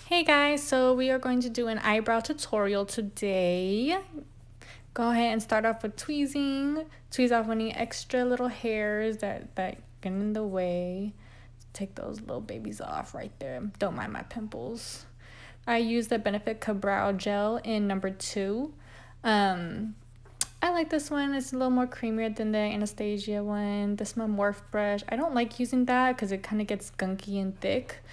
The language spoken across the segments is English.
Hey guys, so we are going to do an eyebrow tutorial today. Go ahead and start off with tweezing. Tweeze off any extra little hairs that get in the way. Take those little babies off right there. Don't mind my pimples. I use the Benefit KaBrow Gel in number 2. I like this one. It's a little more creamier than the Anastasia one. This one Morph brush. I don't like using that because it kind of gets gunky and thick.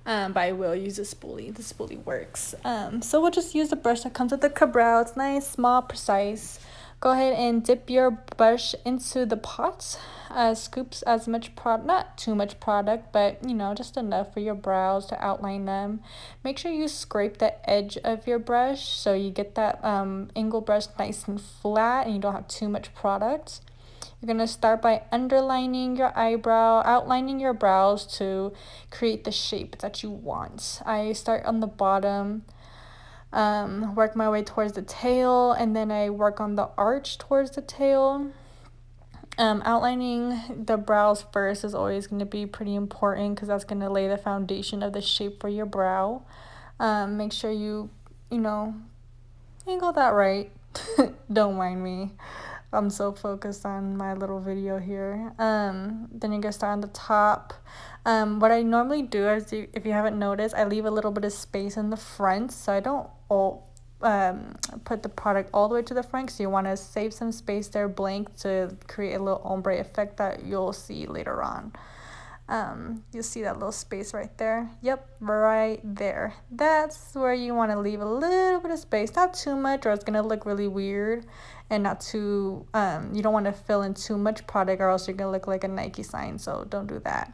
But I will use a spoolie. The spoolie works. So we'll just use the brush that comes with the KaBrow. It's nice, small, precise. Go ahead and dip your brush into the pot. Scoops as much product, not too much product, but just enough for your brows to outline them. Make sure you scrape the edge of your brush so you get that angle brush nice and flat and you don't have too much product. You're going to start by underlining your eyebrow, outlining your brows to create the shape that you want. I start on the bottom, work my way towards the tail, and then I work on the arch towards the tail. Outlining the brows first is always going to be pretty important because that's going to lay the foundation of the shape for your brow. Make sure you angle that right. Don't mind me. I'm so focused on my little video here. Then you're gonna start on the top. What I normally do is, if you haven't noticed, I leave a little bit of space in the front, so I don't put the product all the way to the front, because you want to save some space there blank to create a little ombre effect that you'll see later on. You'll see that little space right there. Yep, right there. That's where you want to leave a little bit of space, not too much or it's gonna look really weird, and not too you don't want to fill in too much product or else you're gonna look like a Nike sign, so don't do that.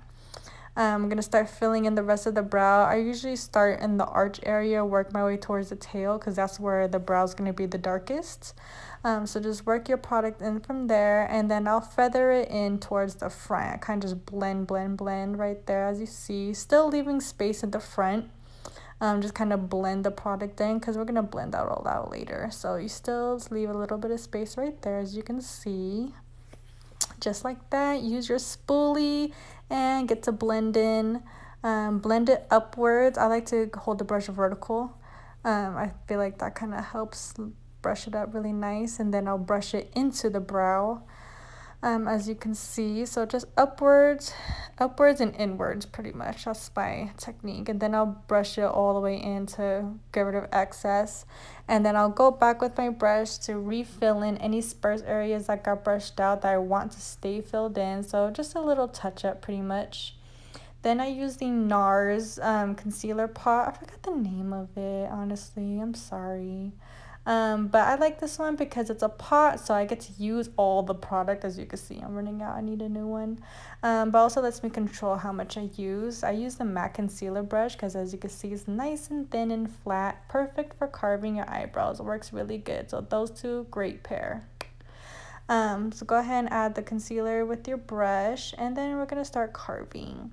I'm gonna start filling in the rest of the brow. I usually start in the arch area, work my way towards the tail because that's where the brow is gonna be the darkest. So just work your product in from there, and then I'll feather it in towards the front. I kind of just blend right there, as you see, still leaving space at the front. Just kind of blend the product in because we're gonna blend that all out later. So you still leave a little bit of space right there, as you can see. Just like that, use your spoolie and get to blend in. Blend it upwards. I like to hold the brush vertical. I feel like that kind of helps brush it up really nice, and then I'll brush it into the brow, as you can see. So just upwards and inwards, pretty much. That's my technique. And then I'll brush it all the way in to get rid of excess, and then I'll go back with my brush to refill in any sparse areas that got brushed out that I want to stay filled in. So just a little touch up, pretty much. Then I use the NARS concealer pot. I forgot the name of it, honestly. I'm sorry. But I like this one because it's a pot, so I get to use all the product. As you can see, I'm running out. I need a new one. But also lets me control how much I use. I use the MAC concealer brush because, as you can see, it's nice and thin and flat. Perfect for carving your eyebrows. It works really good. So those two, great pair. So go ahead and add the concealer with your brush, and then we're going to start carving.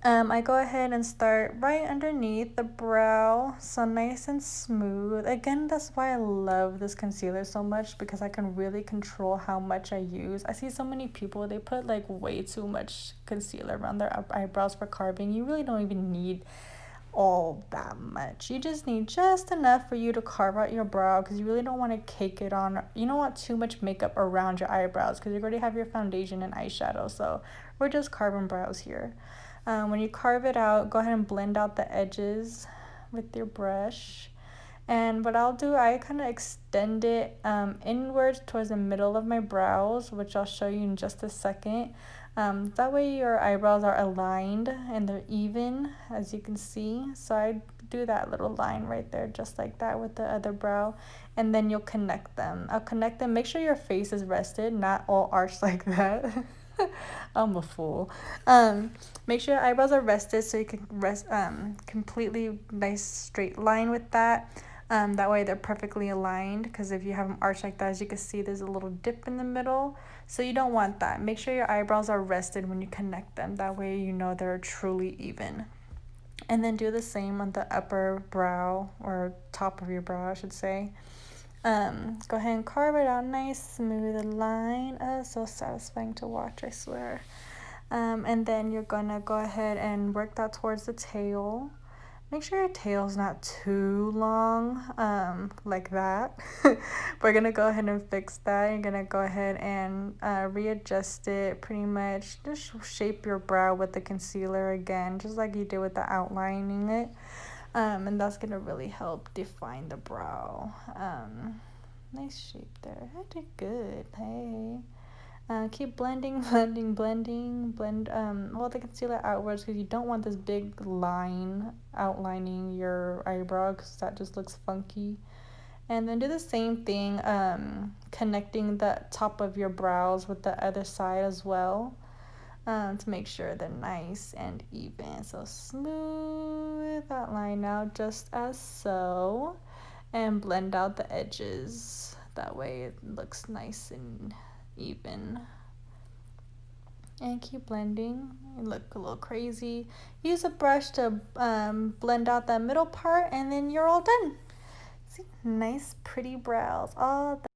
I go ahead and start right underneath the brow, so nice and smooth. Again, that's why I love this concealer so much, because I can really control how much I use. I see so many people, they put like way too much concealer around their eyebrows for carving. You really don't even need all that much. You just need just enough for you to carve out your brow, because you really don't want to cake it on. You don't want too much makeup around your eyebrows because you already have your foundation and eyeshadow, so we're just carving brows here. When you carve it out, go ahead and blend out the edges with your brush. And what I'll do, I kind of extend it inwards towards the middle of my brows, which I'll show you in just a second. That way your eyebrows are aligned and they're even, as you can see. So I do that little line right there, just like that, with the other brow, and then you'll connect them. I'll connect them. Make sure your face is rested, not all arched like that. I'm a fool. Make sure your eyebrows are rested so you can rest completely nice straight line with that. That way they're perfectly aligned, because if you have them arched like that, as you can see, there's a little dip in the middle. So you don't want that. Make sure your eyebrows are rested when you connect them. That way you know they're truly even. And then do the same on the upper brow, or top of your brow, I should say. Go ahead and carve it out nice, smooth line. So satisfying to watch, I swear. And then you're gonna go ahead and work that towards the tail. Make sure your tail's not too long, like that. We're gonna go ahead and fix that. You're gonna go ahead and readjust it pretty much. Just shape your brow with the concealer again, just like you did with the outlining it. And that's gonna really help define the brow. Nice shape there. I did good. Hey. Keep blending, blend all the concealer outwards because you don't want this big line outlining your eyebrow because that just looks funky. And then do the same thing, connecting the top of your brows with the other side as well, to make sure they're nice and even. So smooth that line out just as so, and blend out the edges. That way it looks nice and even. And keep blending. You look a little crazy. Use a brush to blend out that middle part, and then you're all done. See, nice pretty brows. All